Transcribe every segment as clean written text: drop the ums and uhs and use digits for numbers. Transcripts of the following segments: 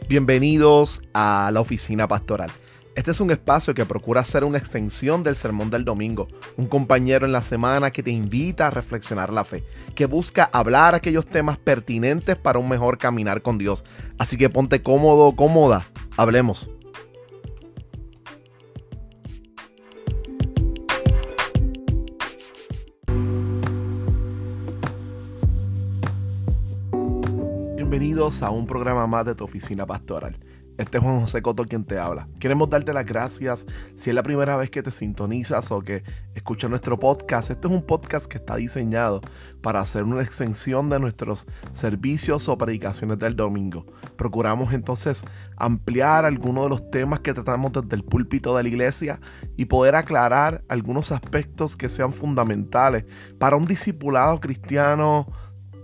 Bienvenidos a la Oficina Pastoral. Este es un espacio que procura ser una extensión del Sermón del Domingo, un compañero en la semana que te invita a reflexionar la fe, que busca hablar aquellos temas pertinentes para un mejor caminar con Dios. Así que ponte cómodo o cómoda, hablemos. Bienvenidos a un programa más de tu Oficina Pastoral. Este es Juan José Coto quien te habla. Queremos darte las gracias si es la primera vez que te sintonizas o que escuchas nuestro podcast. Este es un podcast que está diseñado para hacer una extensión de nuestros servicios o predicaciones del domingo. Procuramos entonces ampliar algunos de los temas que tratamos desde el púlpito de la iglesia y poder aclarar algunos aspectos que sean fundamentales para un discipulado cristiano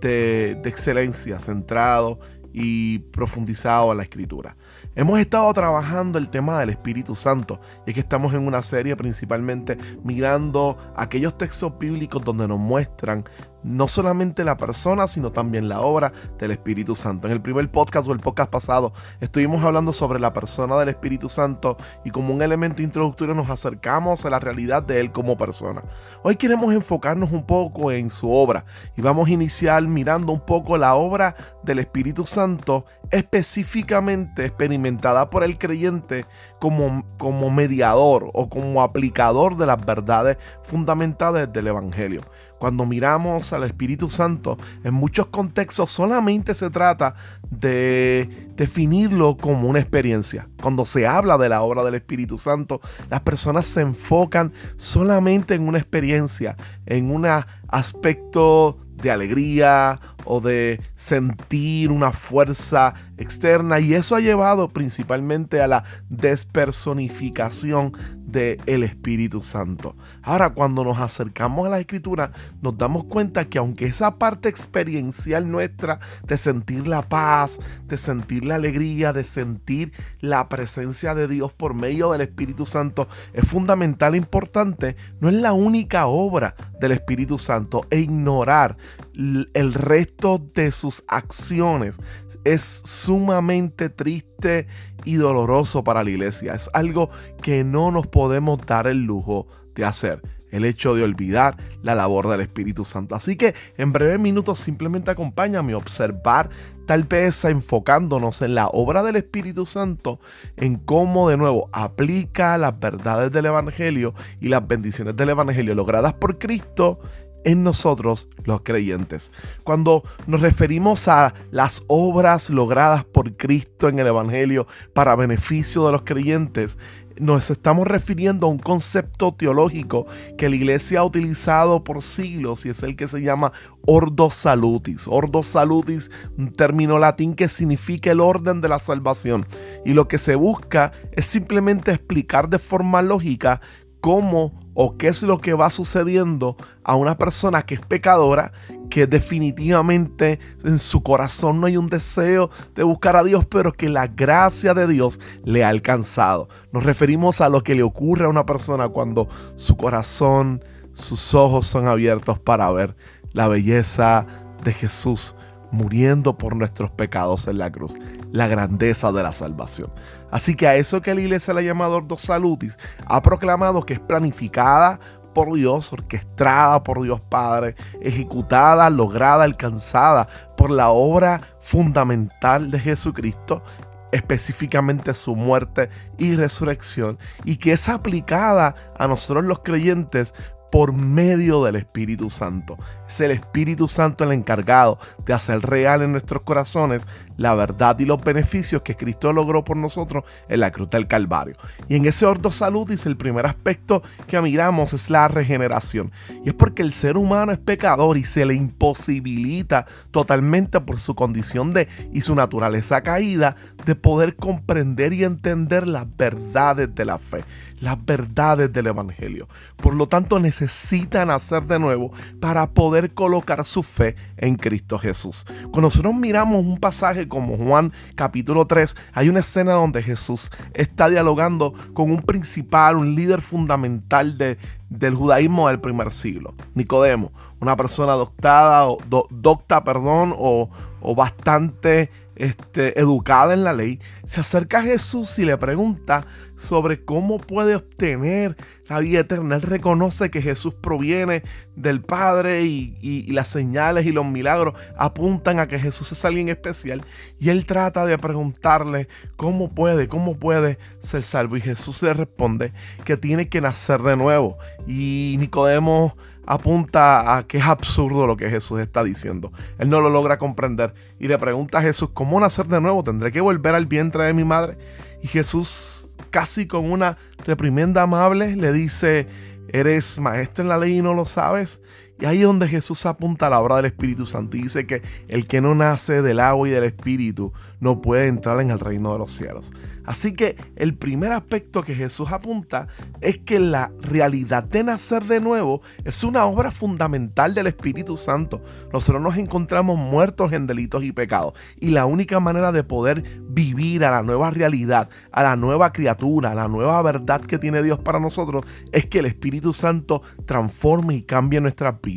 de excelencia, centrado y profundizado en la Escritura. Hemos estado trabajando el tema del Espíritu Santo y es que estamos en una serie principalmente mirando aquellos textos bíblicos donde nos muestran no solamente la persona, sino también la obra del Espíritu Santo. En el primer podcast o el podcast pasado estuvimos hablando sobre la persona del Espíritu Santo y como un elemento introductorio nos acercamos a la realidad de Él como persona. Hoy queremos enfocarnos un poco en su obra y vamos a iniciar mirando un poco la obra del Espíritu Santo, específicamente experimentada por el creyente como mediador o como aplicador de las verdades fundamentales del Evangelio. Cuando miramos al Espíritu Santo, en muchos contextos solamente se trata de definirlo como una experiencia. Cuando se habla de la obra del Espíritu Santo, las personas se enfocan solamente en una experiencia, en un aspecto de alegría o de sentir una fuerza externa, y eso ha llevado principalmente a la despersonificación del Espíritu Santo. Ahora, cuando nos acercamos a la Escritura, nos damos cuenta que aunque esa parte experiencial nuestra de sentir la paz, de sentir la alegría, de sentir la presencia de Dios por medio del Espíritu Santo es fundamental e importante, no es la única obra del Espíritu Santo, e ignorar el resto de sus acciones es sumamente triste y doloroso para la iglesia. Es algo que no nos podemos dar el lujo de hacer, el hecho de olvidar la labor del Espíritu Santo. Así que en breves minutos simplemente acompáñame a observar, tal vez enfocándonos en la obra del Espíritu Santo, en cómo de nuevo aplica las verdades del Evangelio y las bendiciones del Evangelio logradas por Cristo en nosotros los creyentes. Cuando nos referimos a las obras logradas por Cristo en el Evangelio para beneficio de los creyentes, nos estamos refiriendo a un concepto teológico que la iglesia ha utilizado por siglos y es el que se llama Ordo Salutis. Ordo Salutis, un término latín que significa el orden de la salvación. Y lo que se busca es simplemente explicar de forma lógica cómo o qué es lo que va sucediendo a una persona que es pecadora, que definitivamente en su corazón no hay un deseo de buscar a Dios, pero que la gracia de Dios le ha alcanzado. Nos referimos a lo que le ocurre a una persona cuando su corazón, sus ojos son abiertos para ver la belleza de Jesús muriendo por nuestros pecados en la cruz, la grandeza de la salvación. Así que a eso que la iglesia le ha llamado Ordo Salutis, ha proclamado que es planificada por Dios, orquestada por Dios Padre, ejecutada, lograda, alcanzada por la obra fundamental de Jesucristo, específicamente su muerte y resurrección, y que es aplicada a nosotros los creyentes por medio del Espíritu Santo. Es el Espíritu Santo el encargado de hacer real en nuestros corazones la verdad y los beneficios que Cristo logró por nosotros en la cruz del Calvario. Y en ese Ordo Salutis, el primer aspecto que miramos es la regeneración. Y es porque el ser humano es pecador y se le imposibilita totalmente por su condición y su naturaleza caída de poder comprender y entender las verdades de la fe, las verdades del Evangelio. Por lo tanto, necesitan nacer de nuevo para poder colocar su fe en Cristo Jesús. Cuando nosotros miramos un pasaje como Juan capítulo 3, hay una escena donde Jesús está dialogando con un principal, un líder fundamental del judaísmo del primer siglo, Nicodemo, una persona docta o bastante educada en la ley, se acerca a Jesús y le pregunta sobre cómo puede obtener la vida eterna. Él reconoce que Jesús proviene del Padre y las señales y los milagros apuntan a que Jesús es alguien especial, y él trata de preguntarle cómo puede ser salvo, y Jesús le responde que tiene que nacer de nuevo, y Nicodemo apunta a que es absurdo lo que Jesús está diciendo. Él no lo logra comprender y le pregunta a Jesús: ¿cómo nacer de nuevo? ¿Tendré que volver al vientre de mi madre? Y Jesús, casi con una reprimenda amable, le dice: ¿eres maestro en la ley y no lo sabes? Y ahí es donde Jesús apunta a la obra del Espíritu Santo y dice que el que no nace del agua y del Espíritu no puede entrar en el reino de los cielos. Así que el primer aspecto que Jesús apunta es que la realidad de nacer de nuevo es una obra fundamental del Espíritu Santo. Nosotros nos encontramos muertos en delitos y pecados, y la única manera de poder vivir a la nueva realidad, a la nueva criatura, a la nueva verdad que tiene Dios para nosotros, es que el Espíritu Santo transforme y cambie nuestras vidas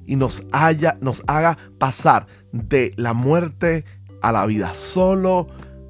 y nos haga pasar de la muerte a la vida. Solo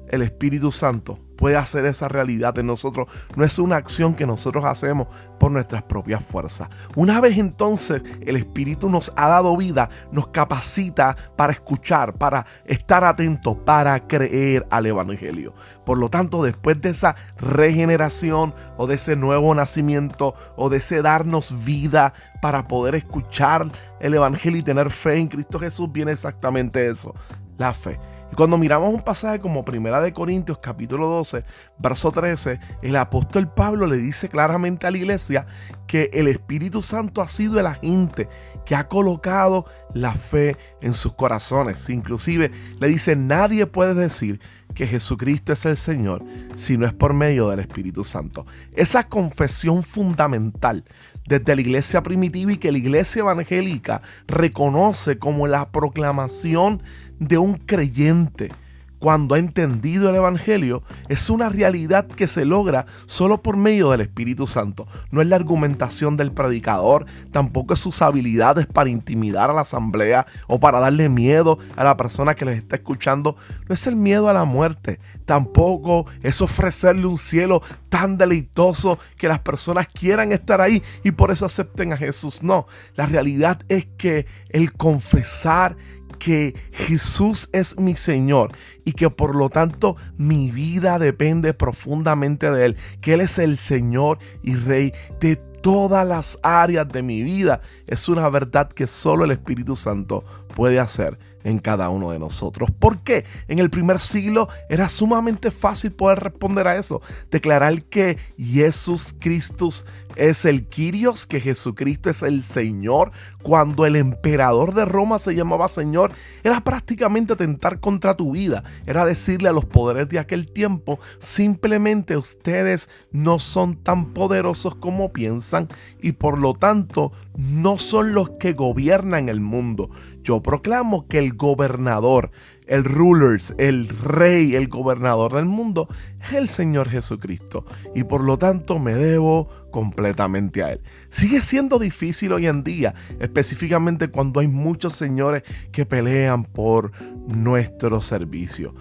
el Espíritu Santo puede hacer esa realidad en nosotros. No es una acción que nosotros hacemos por nuestras propias fuerzas. Una vez entonces el Espíritu nos ha dado vida, nos capacita para escuchar, para estar atentos, para creer al Evangelio. Por lo tanto, después de esa regeneración o de ese nuevo nacimiento o de ese darnos vida para poder escuchar el Evangelio y tener fe en Cristo Jesús, viene exactamente eso: la fe. Y cuando miramos un pasaje como 1 Corintios capítulo 12, verso 13, el apóstol Pablo le dice claramente a la iglesia que el Espíritu Santo ha sido el agente que ha colocado la fe en sus corazones. Inclusive le dice: nadie puede decir que Jesucristo es el Señor si no es por medio del Espíritu Santo. Esa confesión fundamental desde la iglesia primitiva y que la iglesia evangélica reconoce como la proclamación de un creyente cuando ha entendido el Evangelio, es una realidad que se logra solo por medio del Espíritu Santo. No es la argumentación del predicador, tampoco es sus habilidades para intimidar a la asamblea o para darle miedo a la persona que les está escuchando. No es el miedo a la muerte, tampoco es ofrecerle un cielo tan deleitoso que las personas quieran estar ahí y por eso acepten a Jesús. No, la realidad es que el confesar que Jesús es mi Señor y que por lo tanto mi vida depende profundamente de Él, que Él es el Señor y Rey de todas las áreas de mi vida, es una verdad que solo el Espíritu Santo puede hacer en cada uno de nosotros. ¿Por qué? En el primer siglo era sumamente fácil poder responder a eso, declarar que Jesús Cristo es el Kyrios, que Jesucristo es el Señor. Cuando el emperador de Roma se llamaba Señor, era prácticamente atentar contra tu vida, era decirle a los poderes de aquel tiempo: simplemente ustedes no son tan poderosos como piensan y por lo tanto no son los que gobiernan el mundo. Yo proclamo que el gobernador, el rulers, el rey, el gobernador del mundo es el Señor Jesucristo y por lo tanto me debo completamente a Él. Sigue siendo difícil hoy en día, específicamente cuando hay muchos señores que pelean por nuestro servicio.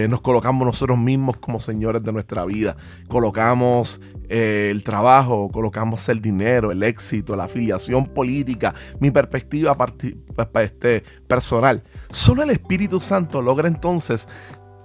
Nos colocamos nosotros mismos como señores de nuestra vida, colocamos el trabajo, colocamos el dinero, el éxito, la afiliación política, mi perspectiva personal. Solo el Espíritu Santo logra entonces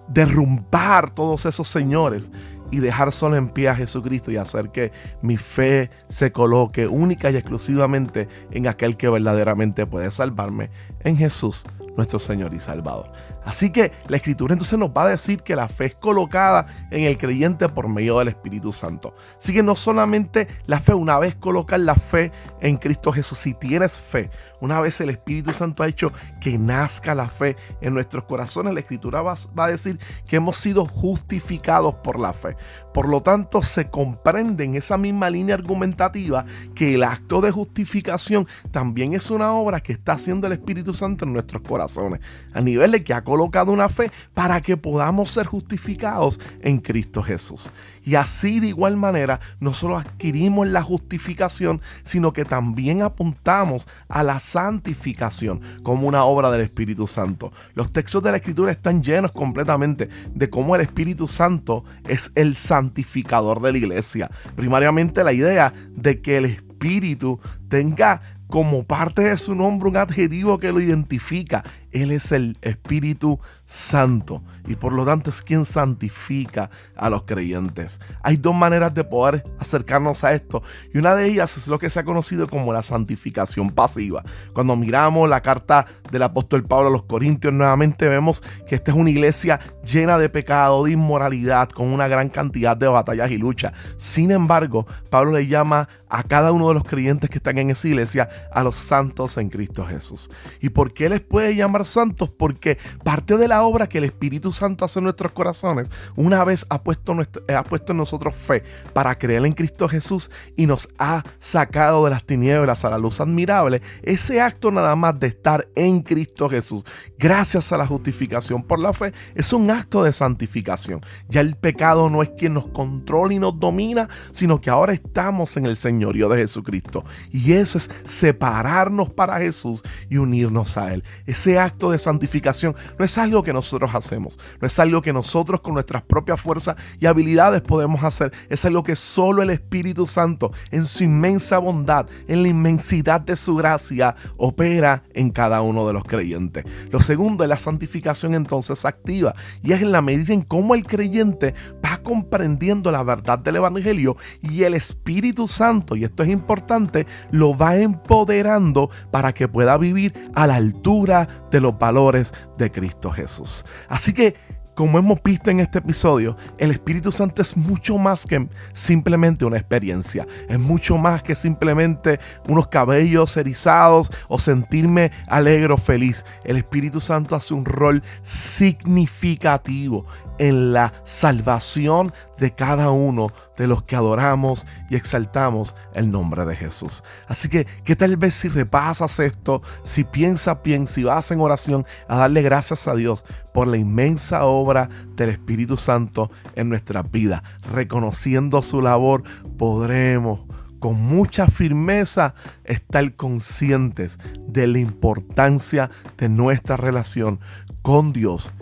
derrumbar todos esos señores y dejar solo en pie a Jesucristo y hacer que mi fe se coloque única y exclusivamente en aquel que verdaderamente puede salvarme, en Jesús, nuestro Señor y Salvador. Así que la Escritura entonces nos va a decir que la fe es colocada en el creyente por medio del Espíritu Santo. Así que no solamente la fe, una vez colocas la fe en Cristo Jesús, si tienes fe, una vez el Espíritu Santo ha hecho que nazca la fe en nuestros corazones, la Escritura va a decir que hemos sido justificados por la fe. Por lo tanto, se comprende en esa misma línea argumentativa que el acto de justificación también es una obra que está haciendo el Espíritu Santo en nuestros corazones. corazones, a nivel de que ha colocado una fe para que podamos ser justificados en Cristo Jesús. Y así de igual manera, no solo adquirimos la justificación, sino que también apuntamos a la santificación como una obra del Espíritu Santo. Los textos de la Escritura están llenos completamente de cómo el Espíritu Santo es el santificador de la iglesia. Primariamente la idea de que el Espíritu tenga como parte de su nombre un adjetivo que lo identifica. Él es el Espíritu Santo y por lo tanto es quien santifica a los creyentes. Hay dos maneras de poder acercarnos a esto y una de ellas es lo que se ha conocido como la santificación pasiva. Cuando miramos la carta del apóstol Pablo a los Corintios, nuevamente vemos que esta es una iglesia llena de pecado, de inmoralidad, con una gran cantidad de batallas y luchas. Sin embargo, Pablo le llama a cada uno de los creyentes que están en esa iglesia a los santos en Cristo Jesús. ¿Y por qué les puede llamar santos? Porque parte de la obra que el Espíritu Santo hace en nuestros corazones, una vez ha puesto en nosotros fe para creer en Cristo Jesús y nos ha sacado de las tinieblas a la luz admirable, ese acto nada más de estar en Cristo Jesús, gracias a la justificación por la fe, es un acto de santificación. Ya el pecado no es quien nos controla y nos domina, sino que ahora estamos en el señorío de Jesucristo. Y eso es separarnos para Jesús y unirnos a Él. Ese acto de santificación no es algo que nosotros hacemos, no es algo que nosotros con nuestras propias fuerzas y habilidades podemos hacer, es algo que solo el Espíritu Santo en su inmensa bondad, en la inmensidad de su gracia, opera en cada uno de los creyentes. Lo segundo es la santificación entonces activa, y es en la medida en cómo el creyente va comprendiendo la verdad del Evangelio y el Espíritu Santo, y esto es importante, lo va empoderando para que pueda vivir a la altura de los valores de Cristo Jesús. Así que, como hemos visto en este episodio, el Espíritu Santo es mucho más que simplemente una experiencia. Es mucho más que simplemente unos cabellos erizados o sentirme alegre o feliz. El Espíritu Santo hace un rol significativo en la salvación de cada uno de los que adoramos y exaltamos el nombre de Jesús. Así que, ¿qué tal vez si repasas esto, si piensas bien, si vas en oración a darle gracias a Dios por la inmensa obra del Espíritu Santo en nuestras vidas? Reconociendo su labor, podremos con mucha firmeza estar conscientes de la importancia de nuestra relación con Dios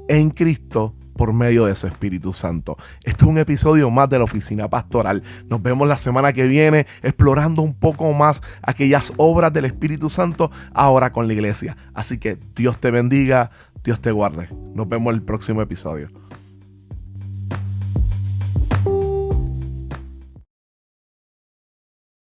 en Cristo por medio de su Espíritu Santo. Esto es un episodio más de la Oficina Pastoral. Nos vemos la semana que viene explorando un poco más aquellas obras del Espíritu Santo ahora con la iglesia. Así que Dios te bendiga, Dios te guarde. Nos vemos en el próximo episodio.